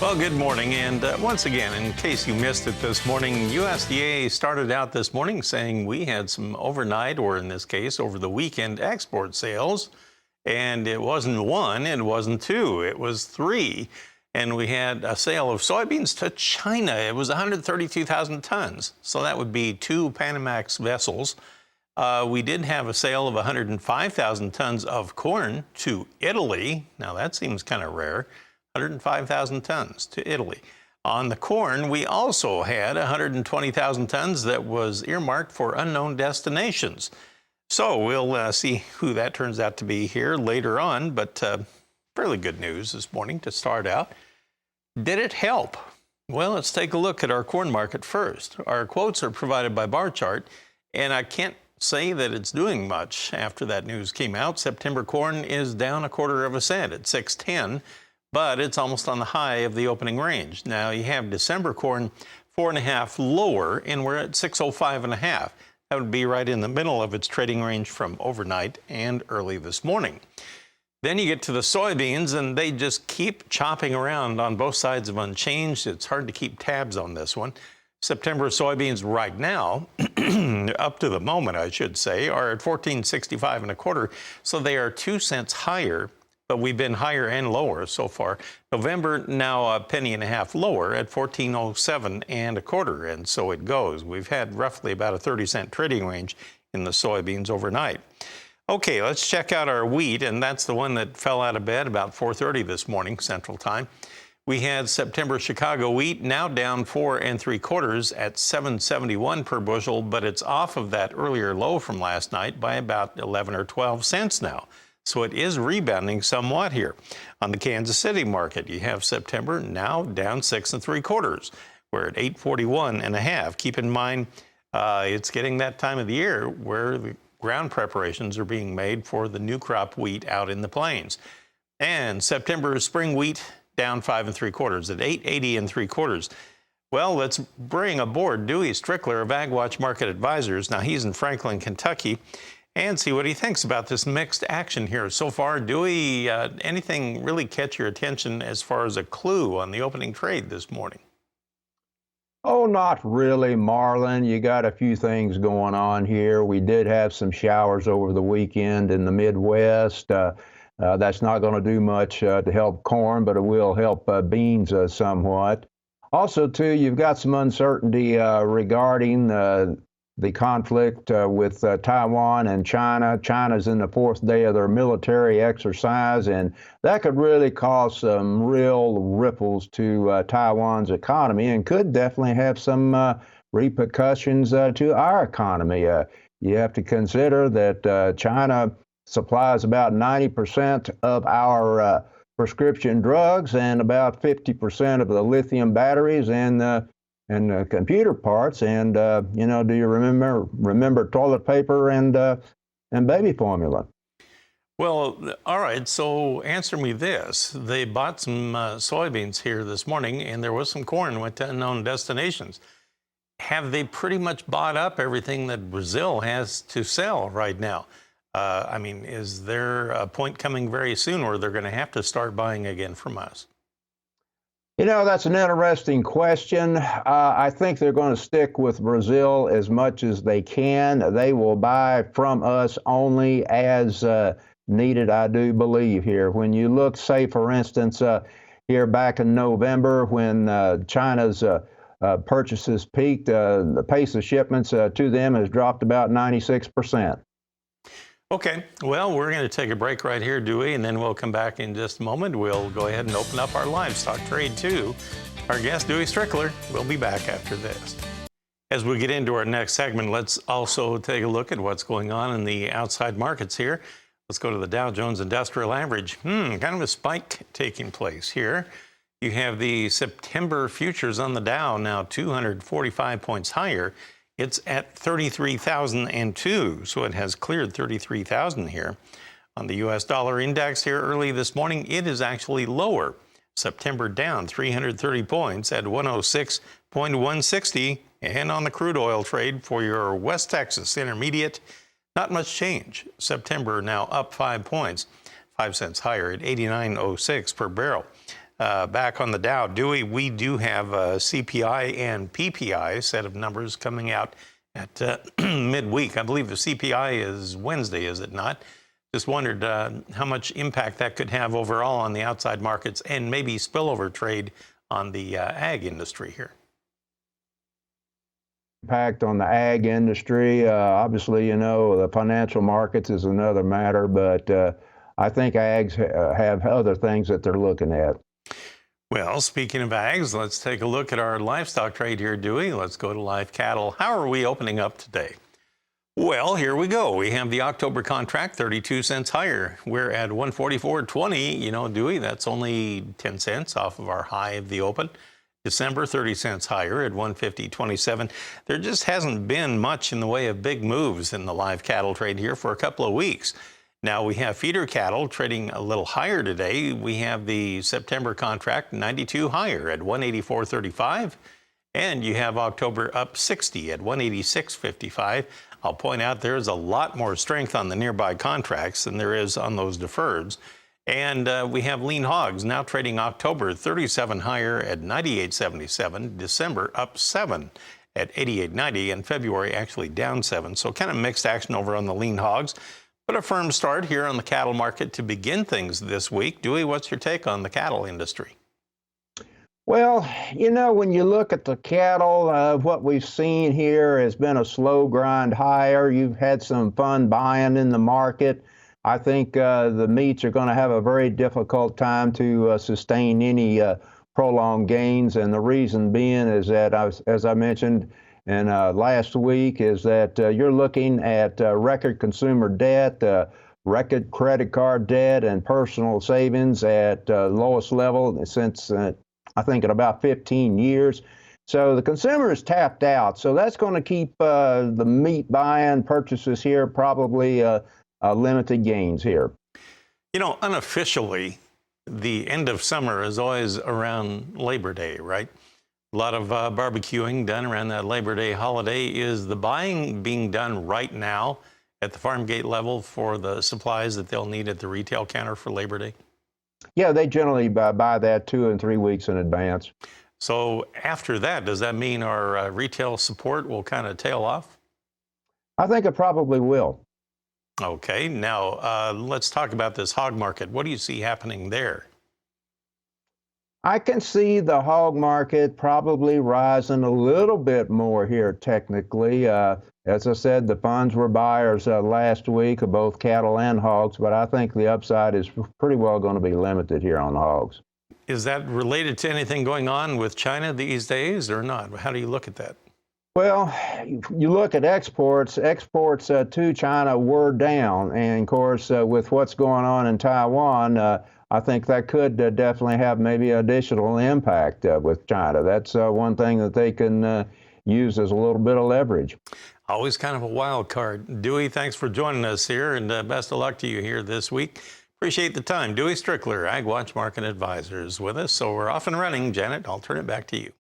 Well, good morning. And once again, in case you missed it this morning, USDA started out this morning saying we had some overnight, or in this case, over the weekend export sales. And it wasn't one, it wasn't two, it was three. And we had a sale of soybeans to China. It was 132,000 tons. So that would be two Panamax vessels. We did have a sale of 105,000 tons of corn to Italy. Now that seems kind of rare. 105,000 tons to Italy. On the corn, we also had 120,000 tons that was earmarked for unknown destinations. So we'll see who that turns out to be here later on, but fairly good news this morning to start out. Did it help? Well, let's take a look at our corn market first. Our quotes are provided by Bar Chart, and I can't say that it's doing much after that news came out. September corn is down 1/4 cent at 6.10. But it's almost on the high of the opening range. Now you have December corn 4.5 lower, and we're at 605.5. That would be right in the middle of its trading range from overnight and early this morning. Then you get to the soybeans, and they just keep chopping around on both sides of unchanged. It's hard to keep tabs on this one. September soybeans right now, up to the moment I should say, are at 14.65 1/4, so they are 2 cents higher. But we've been higher and lower so far. November now 1.5 lower at 14.07 1/4, and so it goes. We've had roughly about a 30-cent trading range in the soybeans overnight. Okay, let's check out our wheat, and that's the one that fell out of bed about 4:30 this morning Central Time. We had September Chicago wheat now down 4 3/4 at 7.71 per bushel, but it's off of that earlier low from last night by about 11 or 12 cents now. So it is rebounding somewhat here. On the Kansas City market, you have September now down 6 3/4. We're at 841.5. Keep in mind, it's getting that time of the year where the ground preparations are being made for the new crop wheat out in the plains. And September spring wheat down 5 3/4 at 880 3/4. Well, let's bring aboard Dewey Strickler of AgWatch Market Advisors. Now he's in Franklin, Kentucky, and see what he thinks about this mixed action here so far. Dewey, anything really catch your attention as far as a clue on the opening trade this morning? Oh, not really, Marlon. You got a few things going on here. We did have some showers over the weekend in the Midwest. That's not going to do much to help corn, but it will help beans somewhat. Also, too, you've got some uncertainty regarding the conflict with Taiwan and China. China's in the 4th day of their military exercise, and that could really cause some real ripples to Taiwan's economy and could definitely have some repercussions to our economy. You have to consider that China supplies about 90% of our prescription drugs and about 50% of the lithium batteries and computer parts, and do you remember toilet paper and baby formula? Well, all right, so answer me this. They bought some soybeans here this morning, and there was some corn went to unknown destinations. Have they pretty much bought up everything that Brazil has to sell right now? I mean, is there a point coming very soon where they're going to have to start buying again from us? You know, that's an interesting question. I think they're going to stick with Brazil as much as they can. They will buy from us only as needed, I do believe here. When you look, say, for instance, here back in November when China's purchases peaked, the pace of shipments to them has dropped about 96%. Okay, well, we're going to take a break right here, Dewey, and then we'll come back in just a moment. We'll go ahead and open up our livestock trade, too. Our guest, Dewey Strickler, will be back after this. As we get into our next segment, let's also take a look at what's going on in the outside markets here. Let's go to the Dow Jones Industrial Average. Kind of a spike taking place here. You have the September futures on the Dow now 245 points higher. It's at 33,002, so it has cleared 33,000 here. On the U.S. dollar index here early this morning, it is actually lower. September down 330 points at 106.160. And on the crude oil trade for your West Texas Intermediate, not much change. September now up 5 points, 5 cents higher at 89.06 per barrel. Back on the Dow, Dewey, we do have CPI and PPI set of numbers coming out at midweek. I believe the CPI is Wednesday, is it not? Just wondered how much impact that could have overall on the outside markets and maybe spillover trade on the ag industry here. Impact on the ag industry. Obviously, the financial markets is another matter, but I think ags have other things that they're looking at. Well, speaking of ags, let's take a look at our livestock trade here, Dewey. Let's go to live cattle. How are we opening up today? Well, here we go. We have the October contract 32 cents higher. We're at 144.20. Dewey, that's only 10 cents off of our high of the open. December, 30 cents higher at 150.27. There just hasn't been much in the way of big moves in the live cattle trade here for a couple of weeks. Now we have feeder cattle trading a little higher today. We have the September contract 92 higher at 184.35. And you have October up 60 at 186.55. I'll point out there's a lot more strength on the nearby contracts than there is on those deferreds. And we have lean hogs now trading October 37 higher at 98.77, December up 7 at 88.90, and February actually down 7. So kind of mixed action over on the lean hogs, but a firm start here on the cattle market to begin things this week. Dewey, what's your take on the cattle industry? Well, when you look at the cattle, what we've seen here has been a slow grind higher. You've had some fun buying in the market. I think the meats are going to have a very difficult time to sustain any prolonged gains. And the reason being is that, as I mentioned in last week, is that you're looking at record consumer debt, record credit card debt, and personal savings at lowest level since I think in about 15 years. So the consumer is tapped out. So that's going to keep the meat buying purchases here probably limited gains here. Unofficially, the end of summer is always around Labor Day, right? A lot of barbecuing done around that Labor Day holiday. Is the buying being done right now at the farm gate level for the supplies that they'll need at the retail counter for Labor Day? Yeah, they generally buy that 2 and 3 weeks in advance. So after that, does that mean our retail support will kind of tail off? I think it probably will. Okay, now let's talk about this hog market. What do you see happening there? I can see the hog market probably rising a little bit more here technically. As I said, the funds were buyers last week of both cattle and hogs, but I think the upside is pretty well going to be limited here on hogs. Is that related to anything going on with China these days or not? How do you look at that? Well, you look at exports to China were down. And of course, with what's going on in Taiwan, I think that could definitely have maybe additional impact with China. That's one thing that they can use as a little bit of leverage. Always kind of a wild card. Dewey, thanks for joining us here, and best of luck to you here this week. Appreciate the time. Dewey Strickler, Ag Watch Market Advisors, with us. So we're off and running. Janet, I'll turn it back to you.